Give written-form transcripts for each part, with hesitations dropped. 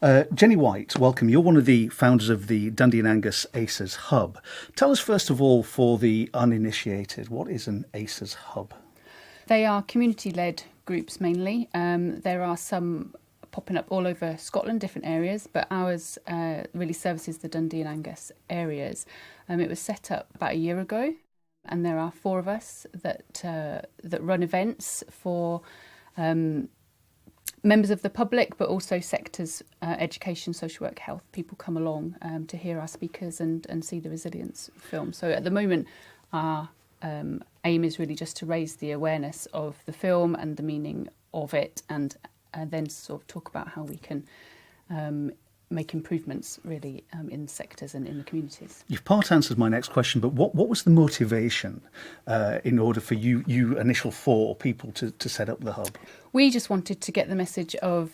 Jenni Whyte, welcome. You're one of the founders of the Dundee Angus ACEs Hub. Tell us first of all, for the uninitiated, what is an ACEs Hub? They are community-led groups mainly. There are some popping up all over Scotland, different areas, but ours really services the Dundee and Angus areas. It was set up about a year ago, and there are 4 of us that run events for members of the public, but also sectors, education, social work, health. People come along to hear our speakers and see the resilience film. So at the moment, our aim is really just to raise the awareness of the film and the meaning of it, and then sort of talk about how we can make improvements really in sectors and in the communities. You've part answered my next question, but what was the motivation in order for you initial 4 people to set up the hub? We just wanted to get the message of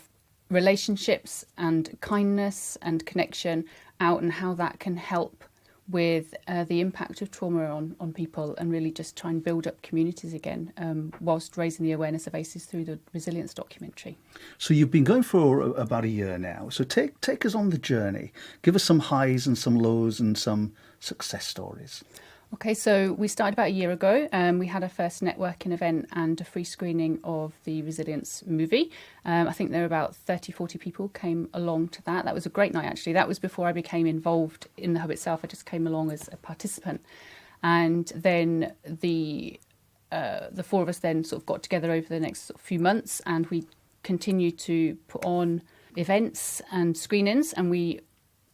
relationships and kindness and connection out, and how that can help with the impact of trauma on people, and really just try and build up communities again, whilst raising the awareness of ACEs through the resilience documentary. So you've been going for about a year now. So take us on the journey. Give us some highs and some lows and some success stories. Okay, so we started about a year ago. We had our first networking event and a free screening of the Resilience movie. I think there were about 30, 40 people came along to that. That was a great night, actually. That was before I became involved in the hub itself. I just came along as a participant. And then the 4 of us then sort of got together over the next few months, and we continued to put on events and screenings, and we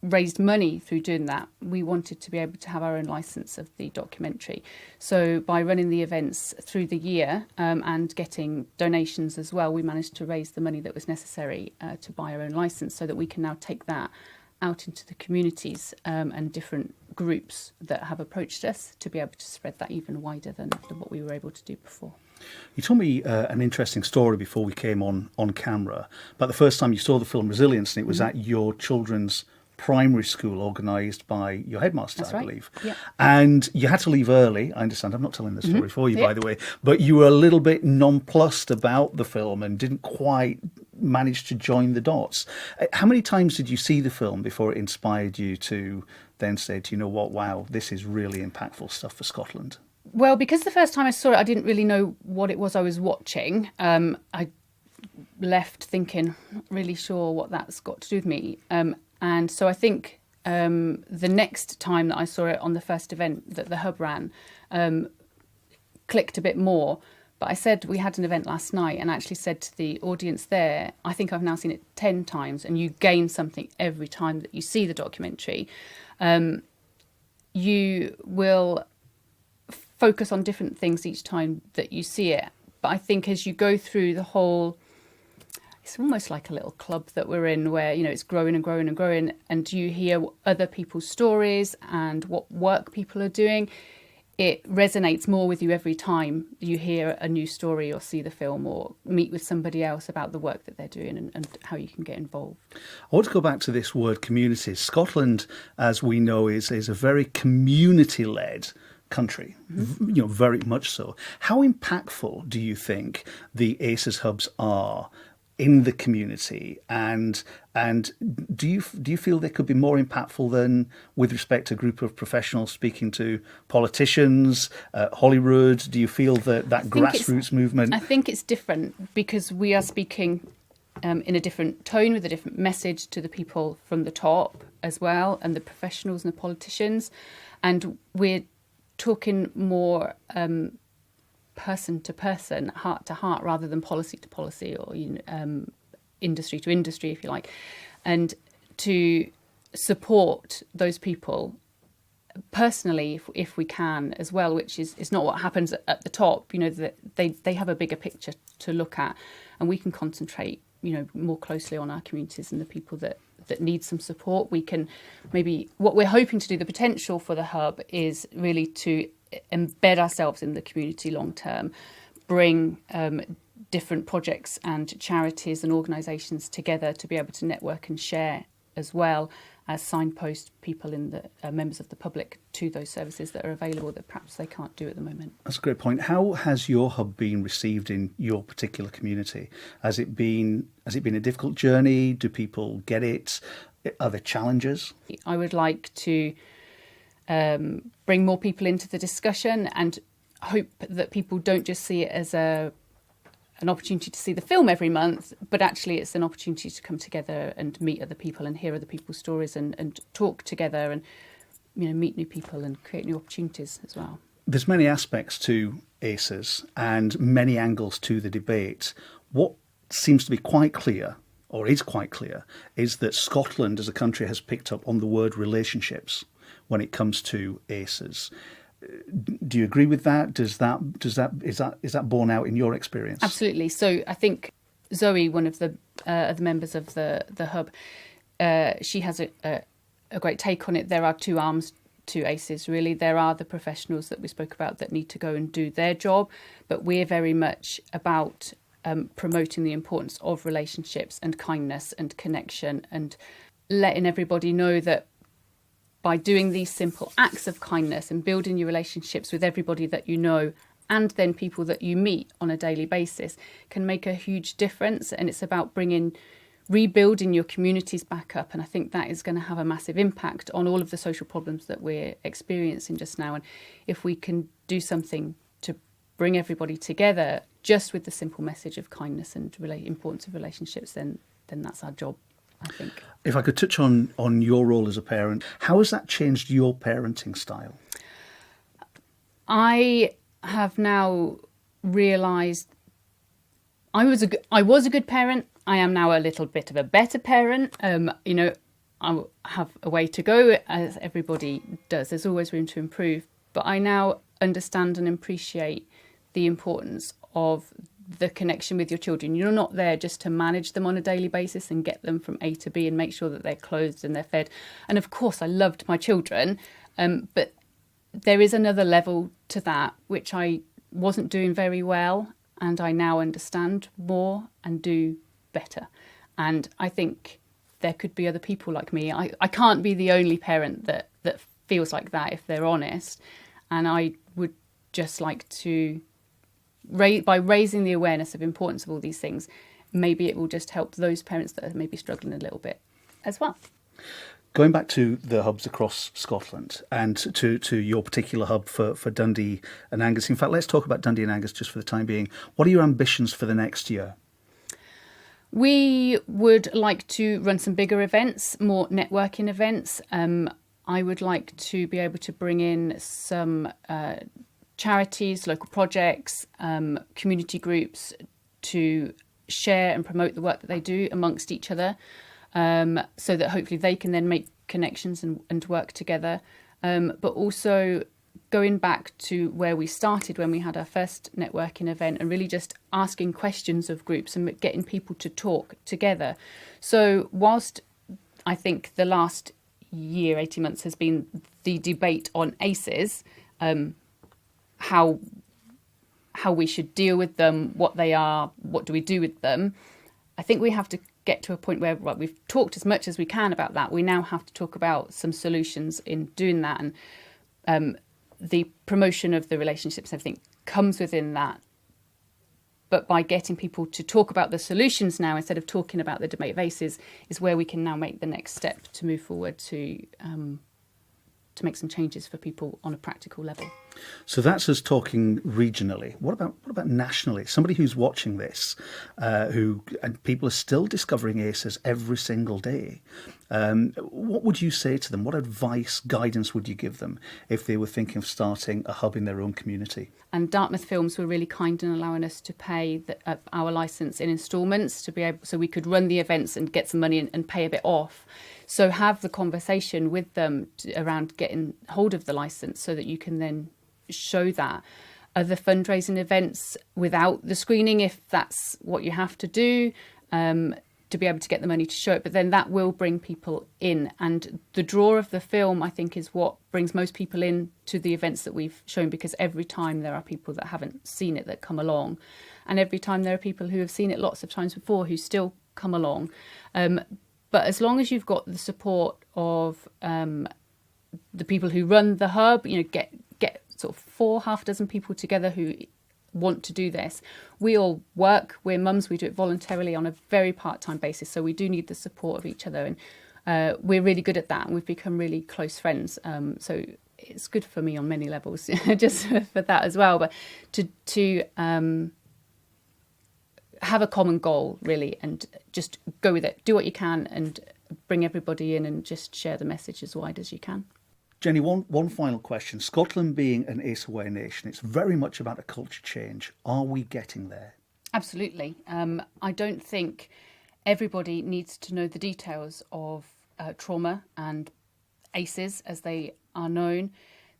raised money through doing that. We wanted to be able to have our own licence of the documentary. So by running the events through the year and getting donations as well, we managed to raise the money that was necessary to buy our own licence, so that we can now take that out into the communities and different groups that have approached us to be able to spread that even wider than what we were able to do before. You told me an interesting story before we came on camera about the first time you saw the film Resilience, and it was at your children's primary school, organised by your headmaster, That's I right. believe. Yeah. And you had to leave early. I understand. I'm not telling the story for you, by the way. But you were a little bit nonplussed about the film and didn't quite manage to join the dots. How many times did you see the film before it inspired you to then say, do you know what, wow, this is really impactful stuff for Scotland? Well, because the first time I saw it, I didn't really know what it was I was watching. I left thinking, not really sure what that's got to do with me. And so I think the next time that I saw it on the first event that the hub ran, clicked a bit more. But I said, we had an event last night, and I actually said to the audience there, I think I've now seen it 10 times, and you gain something every time that you see the documentary. You will focus on different things each time that you see it. But I think as you go through the whole, it's almost like a little club that we're in, where, you know, it's growing and growing and growing, and you hear other people's stories and what work people are doing. It resonates more with you every time you hear a new story or see the film or meet with somebody else about the work that they're doing and how you can get involved. I want to go back to this word communities. Scotland, as we know, is a very community-led country, you know, very much so. How impactful do you think the ACEs hubs are in the community, and do you feel they could be more impactful than with respect to a group of professionals speaking to politicians, Holyrood? Do you feel that grassroots movement? I think it's different because we are speaking in a different tone with a different message to the people from the top as well, and the professionals and the politicians, and we're talking more person to person, heart to heart, rather than policy to policy or industry to industry, if you like, and to support those people personally if we can as well, which is not what happens at the top. You know, that they have a bigger picture to look at, and we can concentrate, you know, more closely on our communities and the people that need some support. We can maybe, what we're hoping to do, the potential for the hub is really to embed ourselves in the community long term, bring different projects and charities and organisations together to be able to network and share as well, as signpost people in the members of the public to those services that are available that perhaps they can't do at the moment. That's a great point. How has your hub been received in your particular community? Has it been a difficult journey? Do people get it? Are there challenges? I would like to bring more people into the discussion and hope that people don't just see it as an opportunity to see the film every month, but actually it's an opportunity to come together and meet other people and hear other people's stories and talk together and, you know, meet new people and create new opportunities as well. There's many aspects to ACEs and many angles to the debate. What seems to be quite clear, or is quite clear, is that Scotland as a country has picked up on the word relationships when it comes to ACEs. Do you agree with that? Is that borne out in your experience? Absolutely. So I think Zoe, one of the members of the hub, she has a great take on it. There are two arms to ACEs, really. There are the professionals that we spoke about that need to go and do their job, but we're very much about promoting the importance of relationships and kindness and connection and letting everybody know that by doing these simple acts of kindness and building your relationships with everybody that you know and then people that you meet on a daily basis can make a huge difference. And it's about rebuilding your communities back up. And I think that is going to have a massive impact on all of the social problems that we're experiencing just now. And if we can do something to bring everybody together just with the simple message of kindness and importance of relationships, then that's our job, I think. If I could touch on your role as a parent, how has that changed your parenting style? I have now realised I was a good parent. I am now a little bit of a better parent. You know, I have a way to go, as everybody does. There's always room to improve. But I now understand and appreciate the importance of the connection with your children. You're not there just to manage them on a daily basis and get them from A to B and make sure that they're clothed and they're fed. And of course, I loved my children, but there is another level to that, which I wasn't doing very well, and I now understand more and do better. And I think there could be other people like me. I can't be the only parent that feels like that, if they're honest. And I would just like to by raising the awareness of importance of all these things, maybe it will just help those parents that are maybe struggling a little bit as well. Going back to the hubs across Scotland and to your particular hub for Dundee and Angus. In fact, let's talk about Dundee and Angus just for the time being. What are your ambitions for the next year? We would like to run some bigger events, more networking events. I would like to be able to bring in some charities, local projects, community groups to share and promote the work that they do amongst each other, so that hopefully they can then make connections and work together. But also going back to where we started when we had our first networking event and really just asking questions of groups and getting people to talk together. So whilst I think the last year, 18 months has been the debate on ACEs, how we should deal with them, what they are, what do we do with them. I think we have to get to a point where we've talked as much as we can about that. We now have to talk about some solutions in doing that. And the promotion of the relationships and everything comes within that. But by getting people to talk about the solutions now, instead of talking about the debate of ACEs, is where we can now make the next step to move forward to make some changes for people on a practical level. So that's us talking regionally. What about nationally? Somebody who's watching this, and people are still discovering ACEs every single day. What would you say to them? What advice, guidance would you give them if they were thinking of starting a hub in their own community? And Dartmouth Films were really kind in allowing us to pay our licence in instalments so we could run the events and get some money and pay a bit off. So have the conversation with them around getting hold of the licence so that you can then show that. Other fundraising events without the screening, if that's what you have to do, to be able to get the money to show it. But then that will bring people in. And the draw of the film, I think, is what brings most people in to the events that we've shown, because every time there are people that haven't seen it that come along. And every time there are people who have seen it lots of times before who still come along. But as long as you've got the support of the people who run the hub, get sort of half a dozen people together who want to do this. We all work, we're mums, we do it voluntarily on a very part-time basis, so we do need the support of each other, and we're really good at that, and we've become really close friends. So it's good for me on many levels, just for that as well. But to have a common goal, really, and just go with it. Do what you can and bring everybody in and just share the message as wide as you can. Jenni, one final question. Scotland being an ACE-aware nation, it's very much about a culture change. Are we getting there? Absolutely. I don't think everybody needs to know the details of trauma and ACEs as they are known.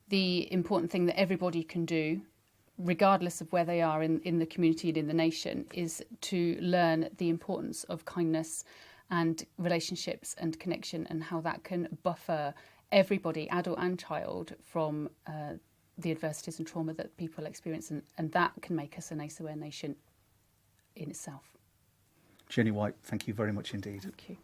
The important thing that everybody can do, regardless of where they are in the community and in the nation, is to learn the importance of kindness and relationships and connection, and how that can buffer everybody, adult and child, from the adversities and trauma that people experience, and that can make us an ACE-aware nation in itself. Jenni Whyte, thank you very much indeed. Thank you.